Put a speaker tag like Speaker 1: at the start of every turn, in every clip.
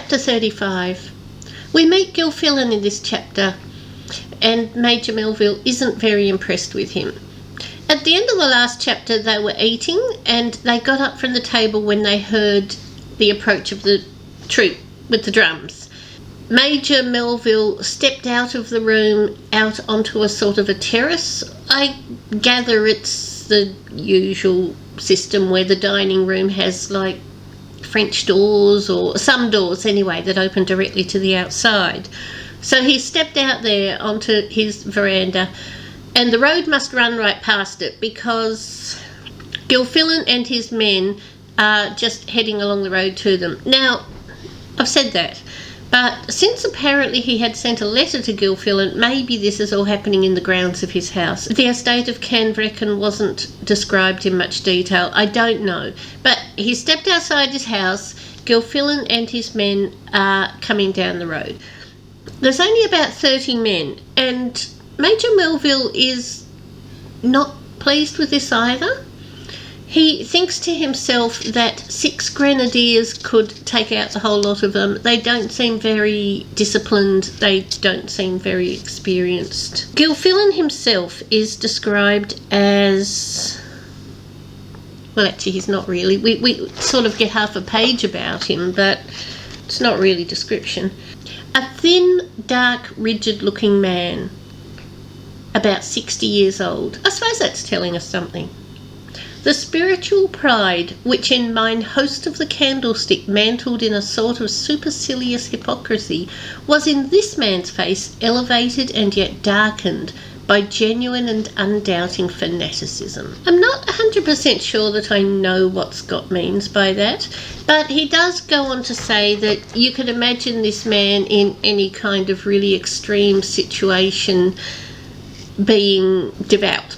Speaker 1: Chapter 35. We meet Gilfillan in this chapter, and Major Melville isn't very impressed with him. At the end of the last chapter, they were eating, and they got up from the table when they heard the approach of the troop with the drums. Major Melville stepped out of the room, out onto a sort of a terrace. I gather it's the usual system where the dining room has like French doors, or some doors anyway, that open directly to the outside. So he stepped out there onto his veranda, and the road must run right past it because Gilfillan and his men are just heading along the road to them. Now, I've said that, but since apparently he had sent a letter to Gilfillan, maybe this is all happening in the grounds of his house. The estate of Canvrecken wasn't described in much detail. I don't know. But he stepped outside his house. Gilfillan and his men are coming down the road. There's only about 30 men, and Major Melville is not pleased with this either. He thinks to himself that 6 grenadiers could take out the whole lot of them. They don't seem very disciplined. They don't seem very experienced. Gilfillan himself is described as... well, actually, he's not really. We sort of get half a page about him, but it's not really description. A thin, dark, rigid-looking man, about 60 years old. I suppose that's telling us something. The spiritual pride which in mine host of the candlestick mantled in a sort of supercilious hypocrisy was in this man's face elevated and yet darkened by genuine and undoubting fanaticism. I'm not 100% sure that I know what Scott means by that, but he does go on to say that you could imagine this man in any kind of really extreme situation being devout.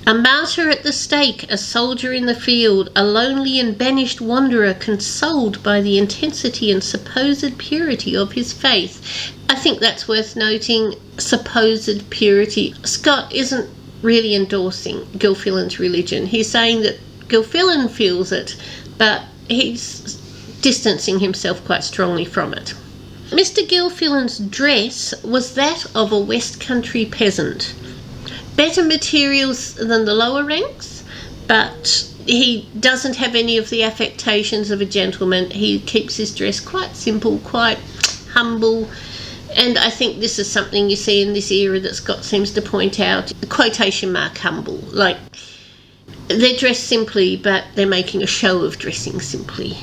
Speaker 1: A martyr at the stake, a soldier in the field, a lonely and banished wanderer consoled by the intensity and supposed purity of his faith. I think that's worth noting, supposed purity. Scott isn't really endorsing Gilfillan's religion. He's saying that Gilfillan feels it, but he's distancing himself quite strongly from it. Mr. Gilfillan's dress was that of a West Country peasant. Better materials than the lower ranks, but he doesn't have any of the affectations of a gentleman. He keeps his dress quite simple, quite humble, and I think this is something you see in this era that Scott seems to point out, quotation mark humble. Like, they're dressed simply, but they're making a show of dressing simply,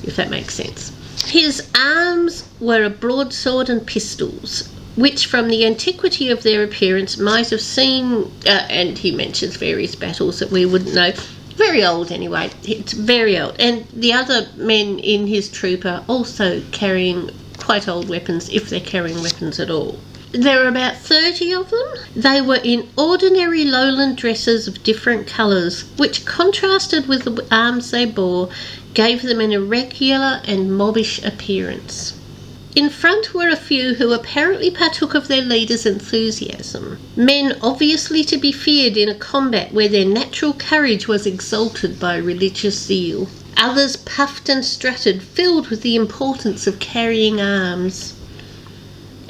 Speaker 1: if that makes sense. His arms were a broadsword and pistols, which from the antiquity of their appearance might have seen, and he mentions various battles that we wouldn't know, very old anyway, it's very old, and the other men in his troop are also carrying quite old weapons, if they're carrying weapons at all. There were about 30 of them. They were in ordinary lowland dresses of different colours, which contrasted with the arms they bore, gave them an irregular and mobbish appearance. In front were a few who apparently partook of their leader's enthusiasm, men obviously to be feared in a combat where their natural courage was exalted by religious zeal. Others puffed and strutted, filled with the importance of carrying arms,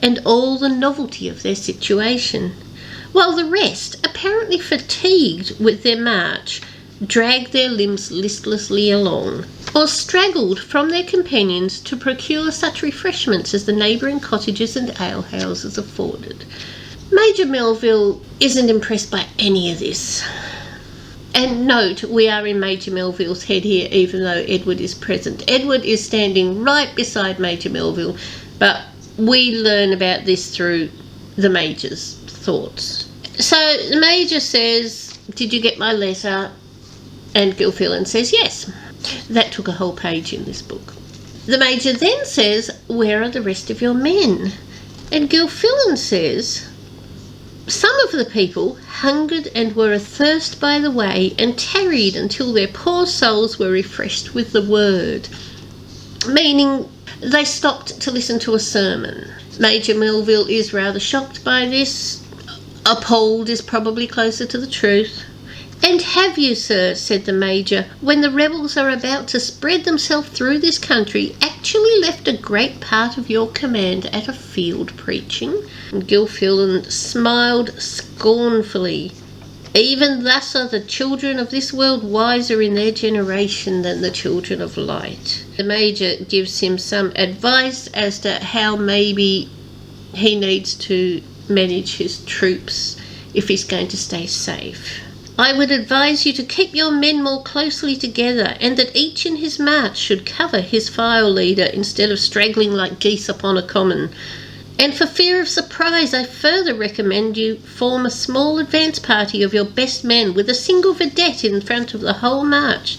Speaker 1: and all the novelty of their situation, while the rest, apparently fatigued with their march, dragged their limbs listlessly along, or straggled from their companions to procure such refreshments as the neighbouring cottages and alehouses afforded. Major Melville isn't impressed by any of this. And note, we are in Major Melville's head here, even though Edward is present. Edward is standing right beside Major Melville, but we learn about this through the Major's thoughts. So the Major says, "Did you get my letter?" And Gilfillan says, "Yes." That took a whole page in this book. The Major then says, "Where are the rest of your men?" And Gilfillan says, "Some of the people hungered and were athirst by the way, and tarried until their poor souls were refreshed with the word," meaning they stopped to listen to a sermon. Major Melville is rather shocked by this. Appalled is probably closer to the truth. "And have you, sir," said the Major, "when the rebels are about to spread themselves through this country, actually left a great part of your command at a field preaching?" And Gilfillan smiled scornfully. "Even thus are the children of this world wiser in their generation than the children of light." The Major gives him some advice as to how maybe he needs to manage his troops if he's going to stay safe. "I would advise you to keep your men more closely together, and that each in his march should cover his file leader instead of straggling like geese upon a common. And for fear of surprise, I further recommend you form a small advance party of your best men with a single vedette in front of the whole march."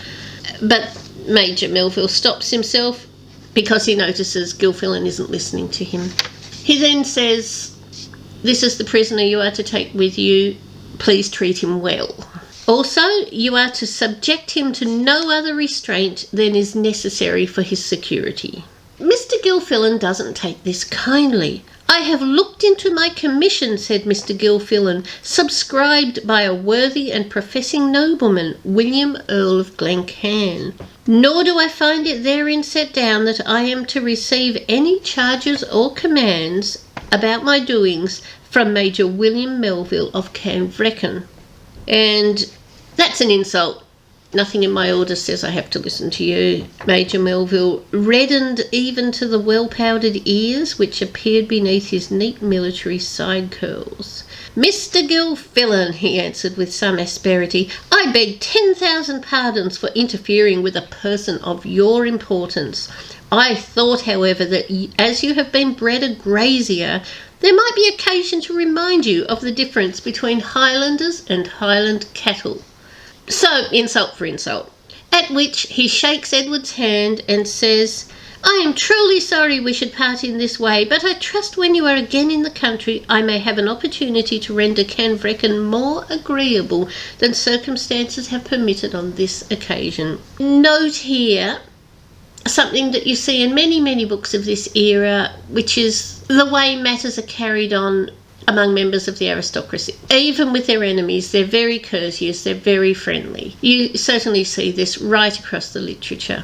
Speaker 1: But Major Melville stops himself because he notices Gilfillan isn't listening to him. He then says, "This is the prisoner you are to take with you. Please treat him well. Also, you are to subject him to no other restraint than is necessary for his security." Mr. Gilfillan doesn't take this kindly. "I have looked into my commission," said Mr. Gilfillan, "subscribed by a worthy and professing nobleman, William Earl of Glencairn. Nor do I find it therein set down that I am to receive any charges or commands about my doings from Major William Melville of Canvreckan." And that's an insult. "Nothing in my order says I have to listen to you." Major Melville reddened even to the well-powdered ears which appeared beneath his neat military side curls. "Mr. Gilfillan," he answered with some asperity, "I beg 10,000 pardons for interfering with a person of your importance. I thought, however, that as you have been bred a grazier, there might be occasion to remind you of the difference between Highlanders and Highland cattle." So, insult for insult. At which he shakes Edward's hand and says, "I am truly sorry we should part in this way, but I trust when you are again in the country I may have an opportunity to render Canvreckan more agreeable than circumstances have permitted on this occasion." Note here something that you see in many, many books of this era, which is the way matters are carried on among members of the aristocracy. Even with their enemies, they're very courteous, they're very friendly. You certainly see this right across the literature.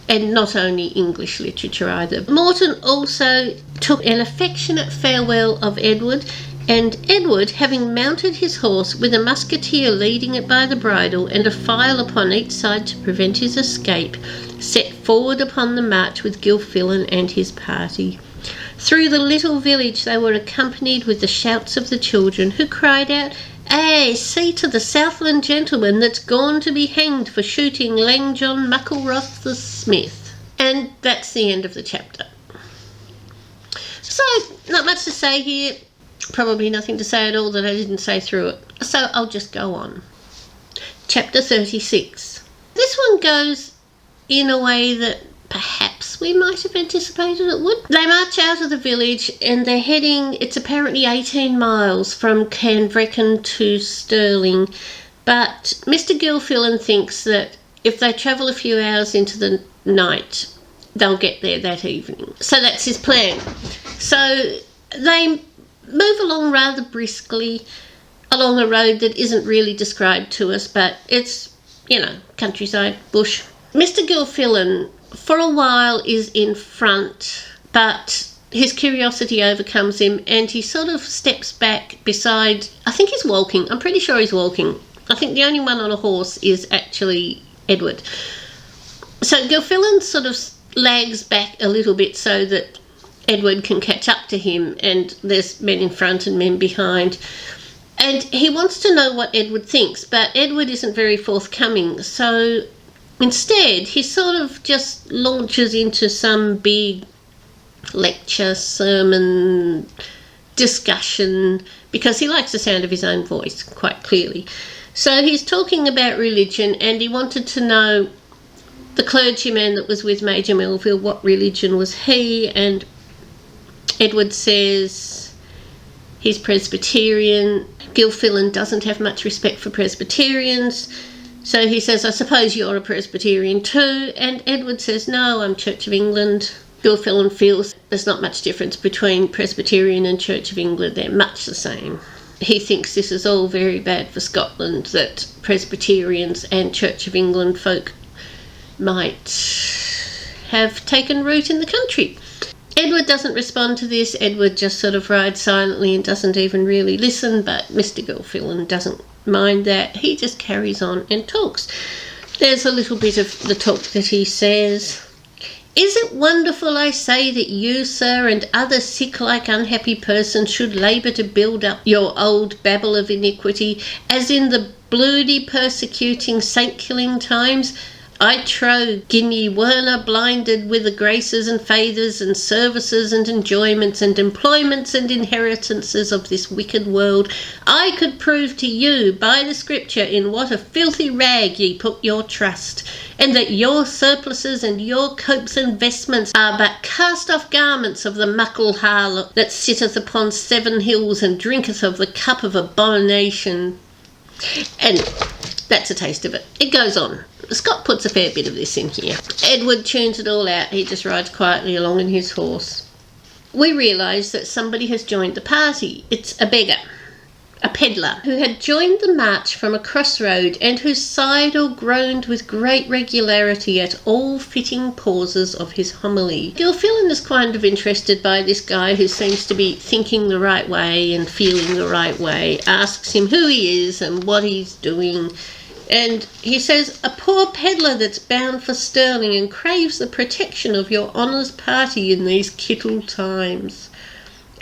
Speaker 1: And not only English literature either. Morton also took an affectionate farewell of Edward, and Edward, having mounted his horse with a musketeer leading it by the bridle and a file upon each side to prevent his escape, set forward upon the march with Gilfillan and his party. Through the little village they were accompanied with the shouts of the children, who cried out, "Ay, see to the Southland gentleman that's gone to be hanged for shooting Lang John Muckleroth the smith." And that's the end of the chapter. So, not much to say here. Probably nothing to say at all that I didn't say through it. So I'll just go on. Chapter 36. This one goes in a way that perhaps we might have anticipated it would. They march out of the village and they're heading, it's apparently 18 miles from Canvreckan to Stirling, but Mr. Gilfillan thinks that if they travel a few hours into the night, they'll get there that evening. So that's his plan. So they move along rather briskly along a road that isn't really described to us, but it's, countryside, bush. Mr. Gilfillan, for a while, is in front, but his curiosity overcomes him and he sort of steps back beside, I think he's walking, I'm pretty sure he's walking. I think the only one on a horse is actually Edward. So Gilfillan sort of lags back a little bit so that Edward can catch up to him, and there's men in front and men behind. And he wants to know what Edward thinks, but Edward isn't very forthcoming, so instead, he sort of just launches into some big lecture, sermon, discussion, because he likes the sound of his own voice, quite clearly. So he's talking about religion, and he wanted to know the clergyman that was with Major Melville, what religion was he, and Edward says he's Presbyterian. Gilfillan doesn't have much respect for Presbyterians, so he says, "I suppose you're a Presbyterian too," and Edward says, "No, I'm Church of England." Gilfillan feels there's not much difference between Presbyterian and Church of England, they're much the same. He thinks this is all very bad for Scotland, that Presbyterians and Church of England folk might have taken root in the country. Edward doesn't respond to this. Edward just sort of rides silently and doesn't even really listen, but Mr. Gilfillan doesn't mind that. He just carries on and talks. There's a little bit of the talk that he says. Is it wonderful, I say, that you, sir, and other sick-like unhappy persons should labour to build up your old Babel of iniquity, as in the bloody persecuting saint-killing times? I trow, gin ye werena blinded with the graces and favours and services and enjoyments and employments and inheritances of this wicked world, I could prove to you by the scripture in what a filthy rag ye put your trust, and that your surplices and your copes and vestments are but cast-off garments of the muckle harlot that sitteth upon 7 hills and drinketh of the cup of abomination. And that's a taste of it. It goes on. Scott puts a fair bit of this in here. Edward tunes it all out. He just rides quietly along on his horse. We realise that somebody has joined the party. It's a beggar, a pedlar, who had joined the march from a crossroad and who sighed or groaned with great regularity at all fitting pauses of his homily. Gilfillan is kind of interested by this guy who seems to be thinking the right way and feeling the right way, asks him who he is and what he's doing. And he says, a poor pedlar that's bound for Stirling and craves the protection of your honour's party in these kittle times.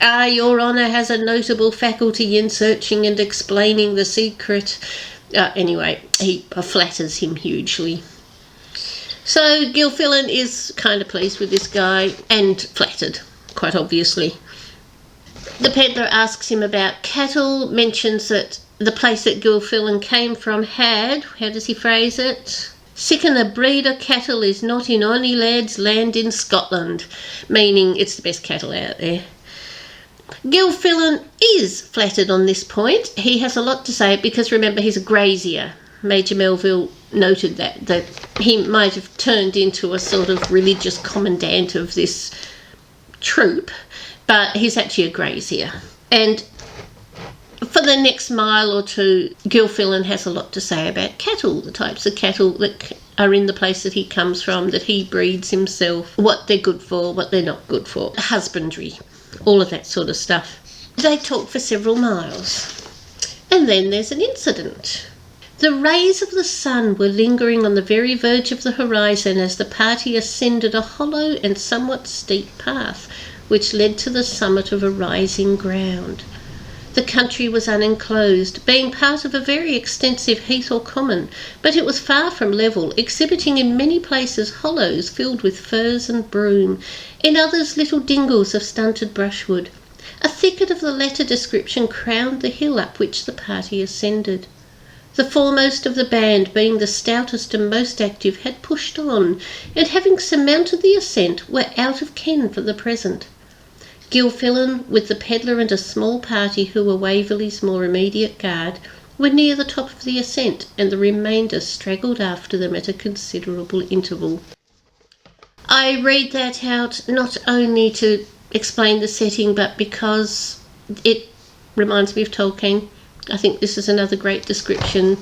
Speaker 1: Ah, your honour has a notable faculty in searching and explaining the secret. Anyway, he flatters him hugely. So Gilfillan is kind of pleased with this guy and flattered, quite obviously. The pedlar asks him about cattle, mentions that the place that Gilfillan came from had, how does he phrase it? Siccan a breed of cattle is not in ony lad's land in Scotland, meaning it's the best cattle out there. Gilfillan is flattered on this point. He has a lot to say because remember he's a grazier. Major Melville noted that he might have turned into a sort of religious commandant of this troop, but he's actually a grazier. And for the next mile or two, Gilfillan has a lot to say about cattle, the types of cattle that are in the place that he comes from, that he breeds himself, what they're good for, what they're not good for, husbandry, all of that sort of stuff. They talk for several miles. And then there's an incident. The rays of the sun were lingering on the very verge of the horizon as the party ascended a hollow and somewhat steep path, which led to the summit of a rising ground. The country was unenclosed, being part of a very extensive heath or common, but it was far from level, exhibiting in many places hollows filled with furze and broom, in others little dingles of stunted brushwood. A thicket of the latter description crowned the hill up which the party ascended. The foremost of the band, being the stoutest and most active, had pushed on, and having surmounted the ascent, were out of ken for the present. Gilfillan, with the pedlar and a small party who were Waverley's more immediate guard, were near the top of the ascent, and the remainder straggled after them at a considerable interval. I read that out not only to explain the setting, but because it reminds me of Tolkien. I think this is another great description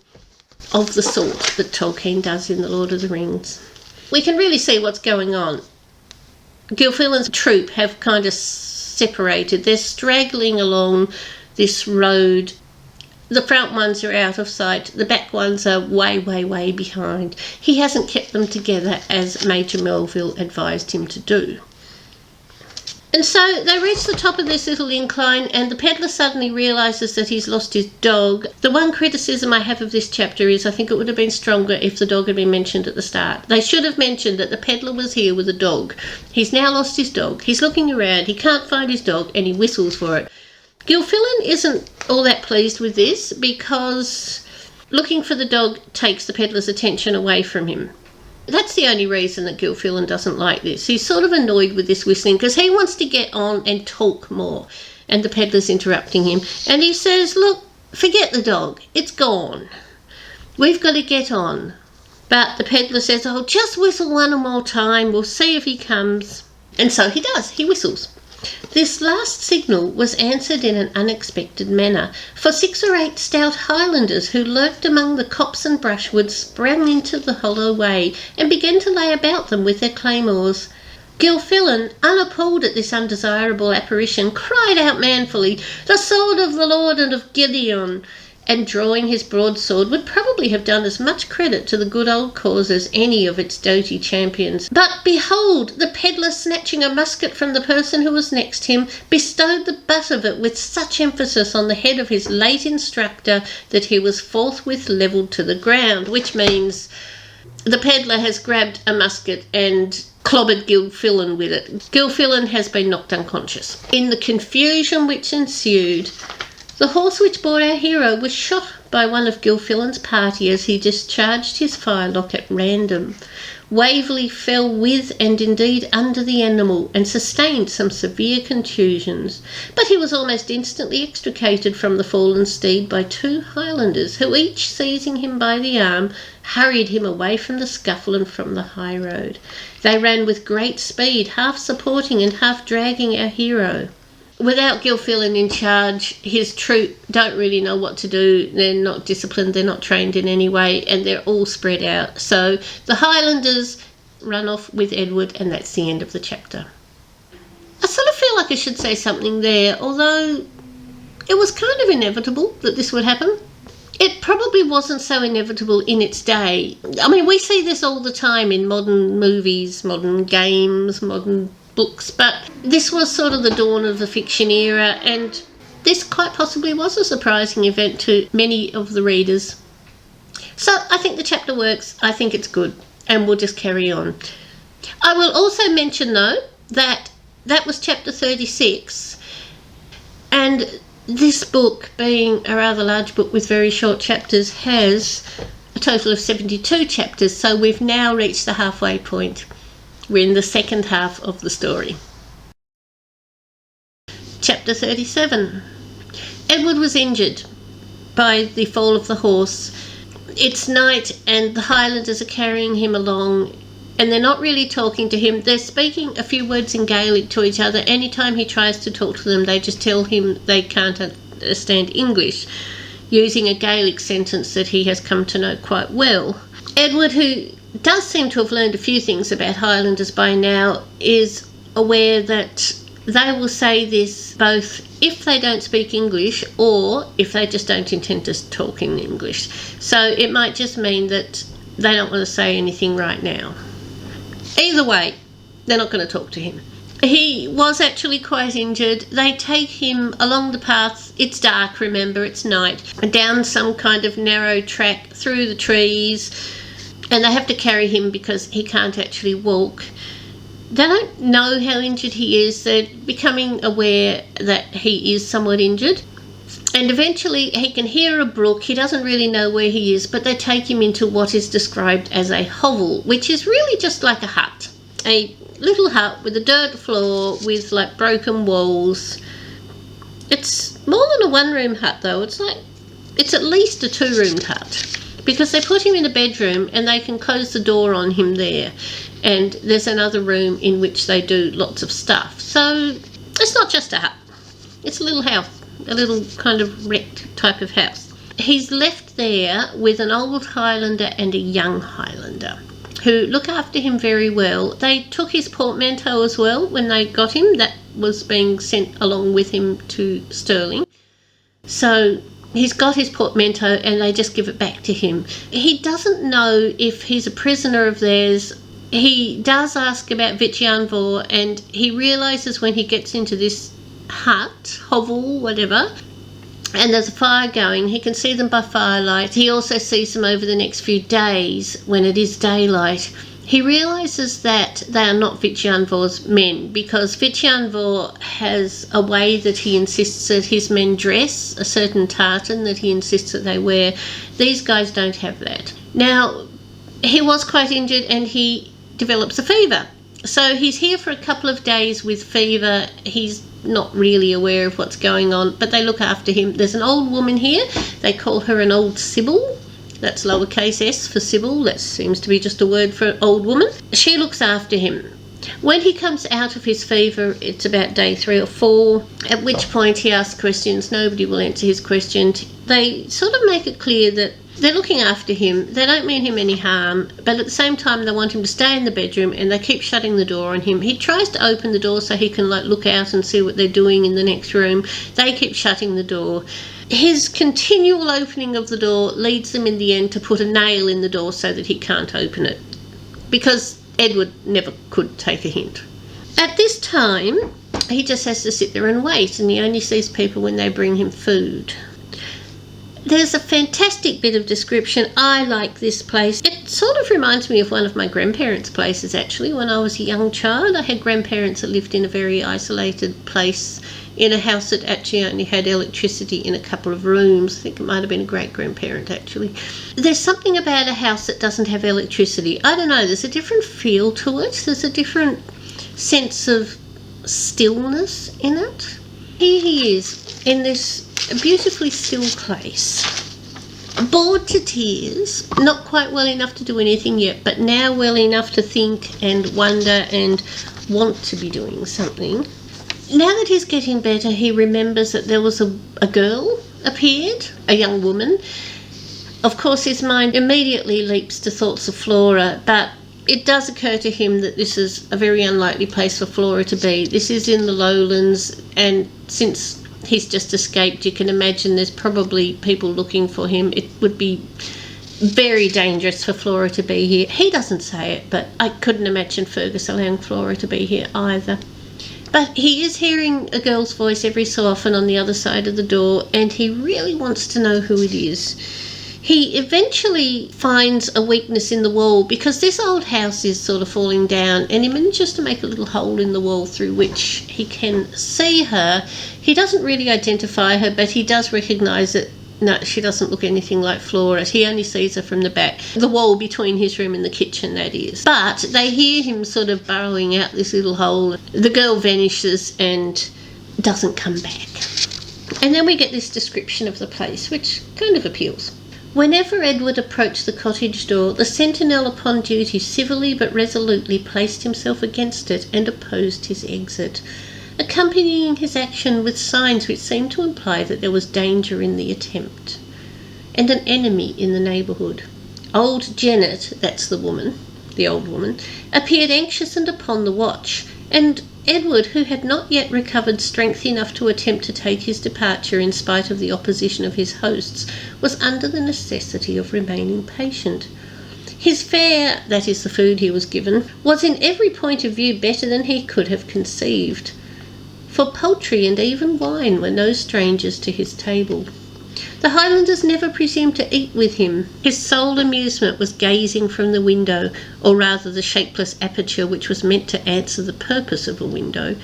Speaker 1: of the sort that Tolkien does in The Lord of the Rings. We can really see what's going on. Gilfillan's troop have kind of separated. They're straggling along this road. The front ones are out of sight. The back ones are way, way, way behind. He hasn't kept them together as Major Melville advised him to do. And so they reach the top of this little incline and the pedlar suddenly realises that he's lost his dog. The one criticism I have of this chapter is I think it would have been stronger if the dog had been mentioned at the start. They should have mentioned that the pedlar was here with a dog. He's now lost his dog. He's looking around. He can't find his dog and he whistles for it. Gilfillan isn't all that pleased with this because looking for the dog takes the pedlar's attention away from him. That's the only reason that Gilfillan doesn't like this. He's sort of annoyed with this whistling because he wants to get on and talk more. And the pedlar's interrupting him. And he says, look, forget the dog. It's gone. We've got to get on. But the pedlar says, oh, just whistle one more time. We'll see if he comes. And so he does. He whistles. This last signal was answered in an unexpected manner, for 6 or 8 stout Highlanders who lurked among the copse and brushwood sprang into the hollow way and began to lay about them with their claymores. Gilfillan, unappalled at this undesirable apparition, cried out manfully, "The sword of the Lord and of Gideon!" and drawing his broadsword would probably have done as much credit to the good old cause as any of its doughty champions. But behold, the pedlar, snatching a musket from the person who was next him, bestowed the butt of it with such emphasis on the head of his late instructor that he was forthwith levelled to the ground, which means the pedlar has grabbed a musket and clobbered Gilfillan with it. Gilfillan has been knocked unconscious. In the confusion which ensued, the horse which bore our hero was shot by one of Gilfillan's party as he discharged his firelock at random. Waverley fell with and indeed under the animal and sustained some severe contusions, but he was almost instantly extricated from the fallen steed by 2 Highlanders, who each seizing him by the arm, hurried him away from the scuffle and from the high road. They ran with great speed, half supporting and half dragging our hero. Without Gilfillan in charge, his troop don't really know what to do. They're not disciplined, they're not trained in any way, and they're all spread out. So the Highlanders run off with Edward, and that's the end of the chapter. I sort of feel like I should say something there, although it was kind of inevitable that this would happen. It probably wasn't so inevitable in its day. I mean, we see this all the time in modern movies, modern games, modern books, but this was sort of the dawn of the fiction era, and this quite possibly was a surprising event to many of the readers. So I think the chapter works, I think it's good, and we'll just carry on. I will also mention, though, that was chapter 36, and this book, being a rather large book with very short chapters, has a total of 72 chapters, so we've now reached the halfway point. We're in the second half of the story. Chapter 37. Edward was injured by the fall of the horse. It's night and the Highlanders are carrying him along, and they're not really talking to him. They're speaking a few words in Gaelic to each other. Anytime he tries to talk to them, they just tell him they can't understand English, using a Gaelic sentence that he has come to know quite well. Edward, who does seem to have learned a few things about Highlanders by now, is aware that they will say this both if they don't speak English or if they just don't intend to talk in English. So it might just mean that they don't want to say anything right now. Either way, they're not going to talk to him. He was actually quite injured. They take him along the path. It's dark, remember, it's night, down some kind of narrow track through the trees, and they have to carry him because he can't actually walk. They don't know how injured he is. They're becoming aware that he is somewhat injured. And eventually he can hear a brook. He doesn't really know where he is, but they take him into what is described as a hovel, which is really just like a hut. A little hut with a dirt floor with like broken walls. It's more than a one-room hut though. It's at least a 2-roomed hut, because they put him in a bedroom and they can close the door on him there, and there's another room in which they do lots of stuff. So it's not just a hut, it's a little house, a little kind of wrecked type of house. He's left there with an old Highlander and a young Highlander who look after him very well. They took his portmanteau as well when they got him. That was being sent along with him to Stirling. So he's got his portmanteau and they just give it back to him. He doesn't know if he's a prisoner of theirs. He does ask about Vichanvor, and he realises when he gets into this hut, hovel, whatever, and there's a fire going, he can see them by firelight. He also sees them over the next few days when it is daylight. He realises that they are not Vichanvor's men, because Vichanvor has a way that he insists that his men dress, a certain tartan that he insists that they wear. These guys don't have that. Now, he was quite injured and he develops a fever. So he's here for a couple of days with fever. He's not really aware of what's going on, but they look after him. There's an old woman here. They call her an old Sybil. That's lowercase s for Sybil. That seems to be just a word for an old woman. She looks after him. When he comes out of his fever, it's about day 3 or 4, at which point he asks questions. Nobody will answer his questions. They sort of make it clear that they're looking after him. They don't mean him any harm, but at the same time they want him to stay in the bedroom, and they keep shutting the door on him. He tries to open the door so he can look out and see what they're doing in the next room. They keep shutting the door. His continual opening of the door leads them in the end to put a nail in the door so that he can't open it, because Edward never could take a hint. At this time, he just has to sit there and wait, and he only sees people when they bring him food. There's a fantastic bit of description. I like this place. It sort of reminds me of one of my grandparents' places, actually. When I was a young child, I had grandparents that lived in a very isolated place, in a house that actually only had electricity in a couple of rooms. I think it might have been a great-grandparent, actually. There's something about a house that doesn't have electricity. I don't know, there's a different feel to it. There's a different sense of stillness in it. Here he is in this beautifully still place, bored to tears, not quite well enough to do anything yet, but now well enough to think and wonder and want to be doing something. Now that he's getting better, he remembers that there was a girl appeared, a young woman. Of course, his mind immediately leaps to thoughts of Flora, but it does occur to him that this is a very unlikely place for Flora to be. This is in the lowlands, and since he's just escaped, you can imagine there's probably people looking for him. It would be very dangerous for Flora to be here. He doesn't say it, but I couldn't imagine Fergus allowing Flora to be here either. But he is hearing a girl's voice every so often on the other side of the door, and he really wants to know who it is. He eventually finds a weakness in the wall, because this old house is sort of falling down, and he manages to make a little hole in the wall through which he can see her. He doesn't really identify her, but he does recognise that no, she doesn't look anything like Flora. He only sees her from the back. The wall between his room and the kitchen, that is. But they hear him sort of burrowing out this little hole. The girl vanishes and doesn't come back. And then we get this description of the place, which kind of appeals. Whenever Edward approached the cottage door, the sentinel upon duty civilly but resolutely placed himself against it and opposed his exit, accompanying his action with signs which seemed to imply that there was danger in the attempt, and an enemy in the neighbourhood. Old Janet, that's the woman, the old woman, appeared anxious and upon the watch, and Edward, who had not yet recovered strength enough to attempt to take his departure in spite of the opposition of his hosts, was under the necessity of remaining patient. His fare, that is the food he was given, was in every point of view better than he could have conceived, for poultry and even wine were no strangers to his table. The Highlanders never presumed to eat with him. His sole amusement was gazing from the window, or rather the shapeless aperture which was meant to answer the purpose of a window,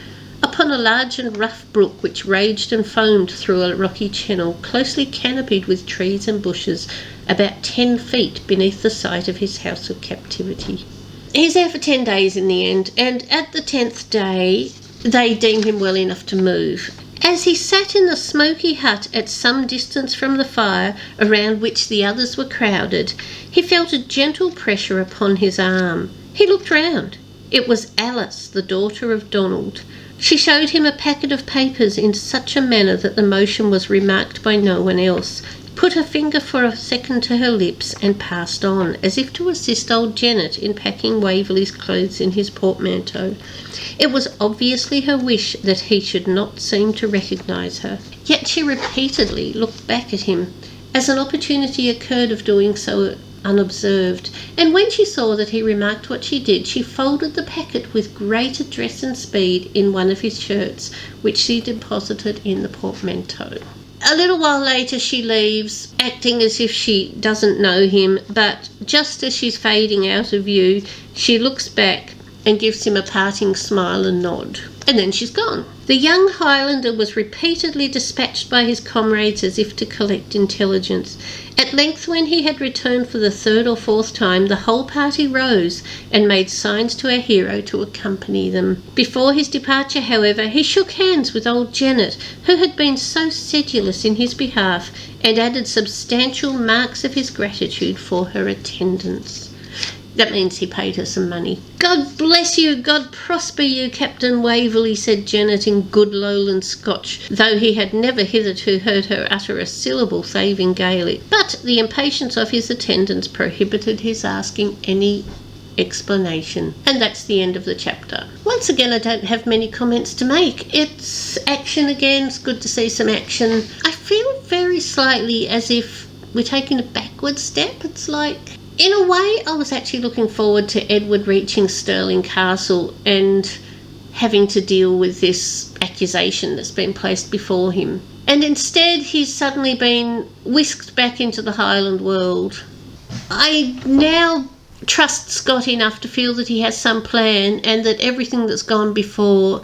Speaker 1: upon a large and rough brook which raged and foamed through a rocky channel, closely canopied with trees and bushes, about 10 feet beneath the site of his house of captivity. He's there for 10 days in the end, and at the 10th day they deem him well enough to move. As he sat in the smoky hut at some distance from the fire, around which the others were crowded, he felt a gentle pressure upon his arm. He looked round. It was Alice, the daughter of Donald. She showed him a packet of papers in such a manner that the motion was remarked by no one else, put her finger for a second to her lips, and passed on, as if to assist old Janet in packing Waverley's clothes in his portmanteau. It was obviously her wish that he should not seem to recognise her. Yet she repeatedly looked back at him, as an opportunity occurred of doing so unobserved, and when she saw that he remarked what she did, she folded the packet with great address and speed in one of his shirts, which she deposited in the portmanteau. A little while later she leaves, acting as if she doesn't know him, but just as she's fading out of view, she looks back and gives him a parting smile and nod. And then she's gone. The young Highlander was repeatedly dispatched by his comrades as if to collect intelligence. At length, when he had returned for the 3rd or 4th time, the whole party rose and made signs to our hero to accompany them. Before his departure, however, he shook hands with old Janet, who had been so sedulous in his behalf, and added substantial marks of his gratitude for her attendance. That means he paid her some money. "God bless you, God prosper you, Captain Waverley," said Janet in good Lowland Scotch, though he had never hitherto heard her utter a syllable save in Gaelic. But the impatience of his attendants prohibited his asking any explanation. And that's the end of the chapter. Once again, I don't have many comments to make. It's action again. It's good to see some action. I feel very slightly as if we're taking a backward step. It's like, in a way, I was actually looking forward to Edward reaching Stirling Castle and having to deal with this accusation that's been placed before him. And instead, he's suddenly been whisked back into the Highland world. I now trust Scott enough to feel that he has some plan and that everything that's gone before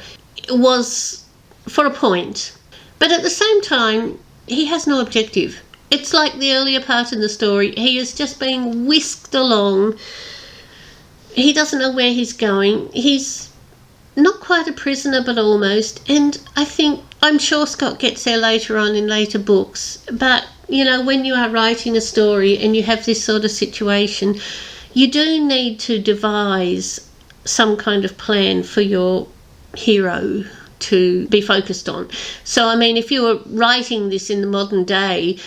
Speaker 1: was for a point. But at the same time, he has no objective. It's like the earlier part in the story. He is just being whisked along. He doesn't know where he's going. He's not quite a prisoner, but almost. And I'm sure Scott gets there later on in later books. But, when you are writing a story and you have this sort of situation, you do need to devise some kind of plan for your hero to be focused on. So, if you were writing this in the modern day,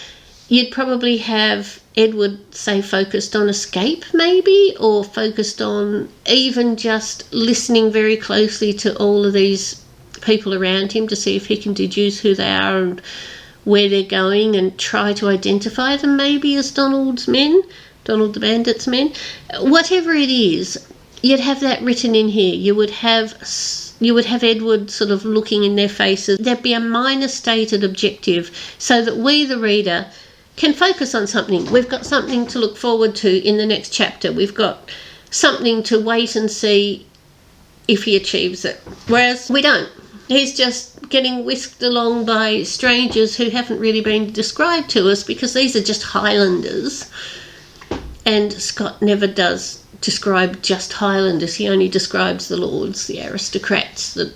Speaker 1: you'd probably have Edward, say, focused on escape maybe, or focused on even just listening very closely to all of these people around him to see if he can deduce who they are and where they're going and try to identify them maybe as Donald the Bandit's men. Whatever it is, you'd have that written in here. You would have Edward sort of looking in their faces. There'd be a minor stated objective so that we, the reader, can focus on something. We've got something to look forward to in the next chapter. We've got something to wait and see if he achieves it. Whereas we don't. He's just getting whisked along by strangers who haven't really been described to us because these are just Highlanders. And Scott never does describe just Highlanders. He only describes the lords, the aristocrats, the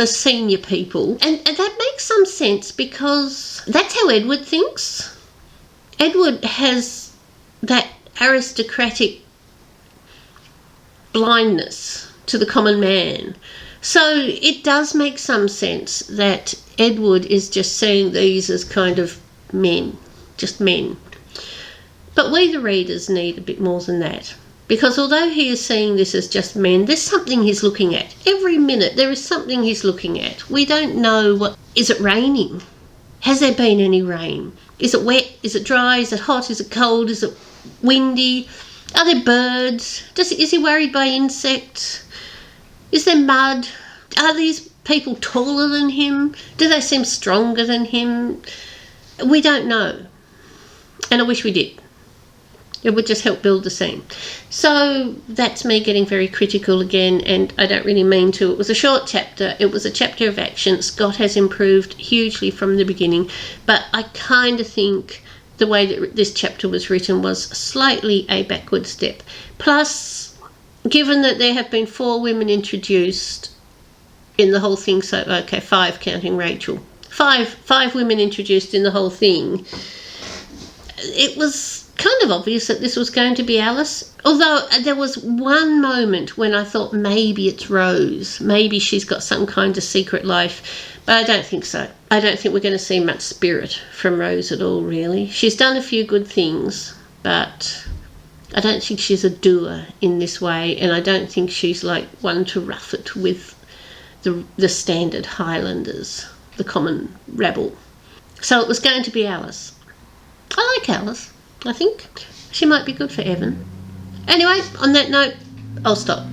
Speaker 1: senior people. And that makes some sense because that's how Edward thinks. Edward has that aristocratic blindness to the common man. So it does make some sense that Edward is just seeing these as kind of men, just men. But we, the readers, need a bit more than that. Because although he is seeing this as just men, there's something he's looking at. Every minute there is something he's looking at. We don't know is it raining? Has there been any rain? Is it wet? Is it dry? Is it hot? Is it cold? Is it windy? Are there birds? Is he worried by insects? Is there mud? Are these people taller than him? Do they seem stronger than him? We don't know. And I wish we did. It would just help build the scene. So that's me getting very critical again, and I don't really mean to. It was a short chapter. It was a chapter of action. Scott has improved hugely from the beginning, but I kind of think the way that this chapter was written was slightly a backward step. Plus, given that there have been 4 women introduced in the whole thing, so, okay, 5 counting Rachel. 5 women introduced in the whole thing. It was kind of obvious that this was going to be Alice, although there was one moment when I thought maybe it's Rose, maybe she's got some kind of secret life, but I don't think so. I don't think we're going to see much spirit from Rose at all, really. She's done a few good things, but I don't think she's a doer in this way, and I don't think she's like one to rough it with the standard Highlanders, the common rabble. So it was going to be Alice. I like Alice. I think she might be good for Evan. Anyway, on that note, I'll stop.